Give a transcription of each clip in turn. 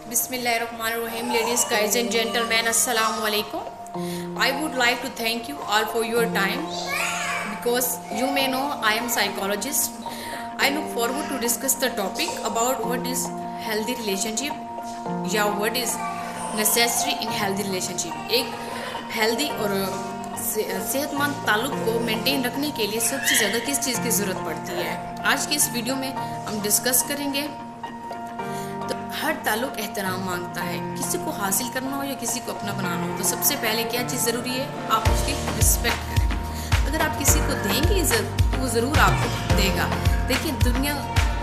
Bismillahirrahmanirrahim. Ladies, guys and gentlemen, Assalamu alaikum. I would like to thank you all for your time because you may know I am psychologist. I look forward to discuss the topic about what is healthy relationship या what is necessary in healthy relationship. एक healthy और सेहतमंद ताल्लुक को maintain रखने के लिए सबसे ज़्यादा किस चीज़ की ज़रूरत पड़ती है, आज की इस वीडियो में हम डिस्कस करेंगे। तो हर ताल्लुक एहतराम मांगता है, किसी को हासिल करना हो या किसी को अपना बनाना हो तो सबसे पहले क्या चीज़ ज़रूरी है, आप उसकी रिस्पेक्ट करें। अगर आप किसी को देंगे इज़्ज़त तो वो ज़रूर आपको देगा। देखिए, दुनिया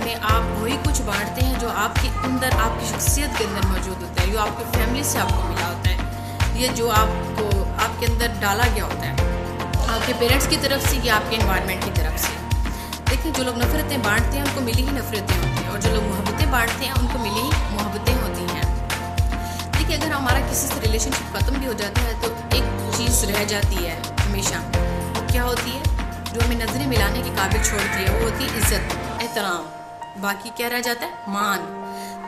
में आप वही कुछ बांटते हैं जो आपके अंदर, आपकी शख्सियत के अंदर मौजूद होता है, जो आपकी फैमिली से आपको मिला होता है, ये जो आपको आपके अंदर डाला गया होता है आपके पेरेंट्स की तरफ से या आपके एनवायरनमेंट की तरफ से। देखिए, जो लोग नफ़रतें बांटते हैं उनको मिली ही नफ़रतें होती हैं, और जो लोग मोहब्बतें बांटते हैं उनको मिली ही मोहब्बतें होती हैं। देखिए, अगर हमारा किसी से रिलेशनशिप ख़त्म भी हो जाता है तो एक चीज़ रह जाती है हमेशा, वो क्या होती है, जो हमें नज़रें मिलाने के काबिल छोड़ती है, वो होती है इज़्ज़त, एहतराम। बाकी क्या रह जाता है, मान।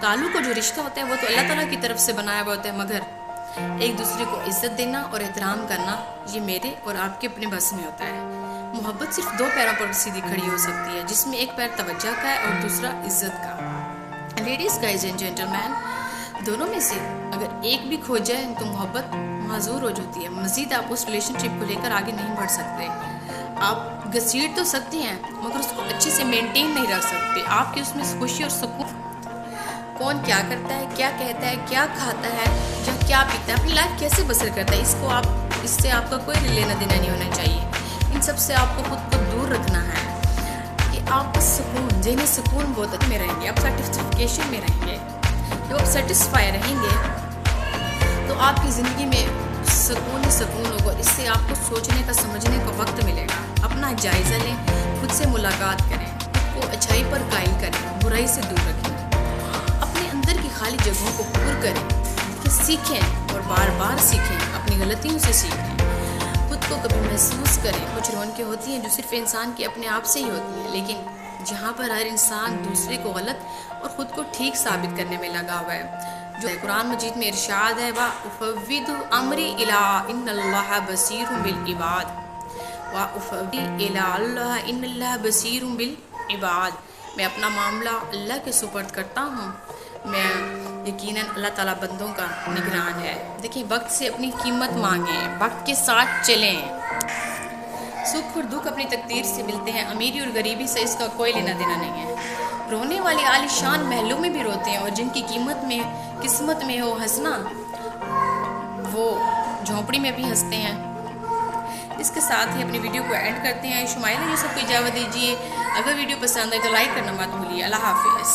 ताल्लुक का जो रिश्ता होता है वो तो अल्लाह ताला की तरफ से बनाया हुआ होता है, मगर एक दूसरे को इज़्ज़त देना और एहतराम करना ये मेरे और आपके अपने बस में होता है। मोहब्बत सिर्फ दो पैरों पर सीधी खड़ी हो सकती है, जिसमें एक पैर तवज्जो का है और दूसरा इज़्ज़त का। लेडीज़, गाइज एंड जेंटलमैन, दोनों में से अगर एक भी खो जाए तो मोहब्बत माजूर हो जाती है। मज़ीद आप उस रिलेशनशिप को लेकर आगे नहीं बढ़ सकते। आप घसीट तो सकते हैं मगर उसको अच्छे से मेनटेन नहीं रख सकते। आपकी उसमें खुशी और सुकून, कौन क्या करता है, क्या कहता है, क्या खाता है या क्या पीता है, अपनी लाइफ कैसे बसर करता है, इससे आपका कोई लेना देना नहीं होना चाहिए। इन सब से आपको खुद को दूर रखना है कि आप सुकून, जहनी सुकून बहुत में रहेंगे, आप सर्टिफिकेशन में रहेंगे। जब आप सेटिस्फाई रहेंगे तो आपकी ज़िंदगी में सुकून ही सुकून होगा। इससे आपको सोचने का, समझने का वक्त मिलेगा। अपना जायज़ा लें, खुद से मुलाकात करें, खुद को अच्छाई पर कायल करें, बुराई से दूर रखें, अपने अंदर की खाली जगहों को पूर करें, कि सीखें और बार बार सीखें, अपनी गलतियों से सीखें, खुद को कभी महसूस करें। कुछ रौनकें होती हैं जो सिर्फ इंसान के अपने आप से ही होती हैं, लेकिन जहाँ पर हर इंसान दूसरे को गलत और ख़ुद को ठीक साबित करने में लगा हुआ है। जो कुरान मजीद में इरशाद है, वा उफ़व्विदु अमरी इला इन्नल्लाह बसीरुम बिल इबाद, वा उफ़व्विदु इला अल्लाह इन्नल्लाह बसीरुम बिल इबाद। मैं अपना मामला अल्लाह के सुपर्द करता हूँ, मैं यकीनन अल्लाह ताला बंदों का निगरान है। देखिए, वक्त से अपनी कीमत मांगें, वक्त के साथ चलें। सुख और दुख अपनी तकदीर से मिलते हैं, अमीरी और गरीबी से इसका कोई लेना देना नहीं है। रोने वाले आलिशान महलों में भी रोते हैं, और जिनकी किस्मत में हो हंसना, वो झोंपड़ी में भी हंसते हैं। इसके साथ ही अपनी वीडियो को एंड करते हैं। शुमाइला ये सबको इजाज़त दीजिए। अगर वीडियो पसंद आए तो लाइक करना मत भूलिए। अल्लाह हाफिज़।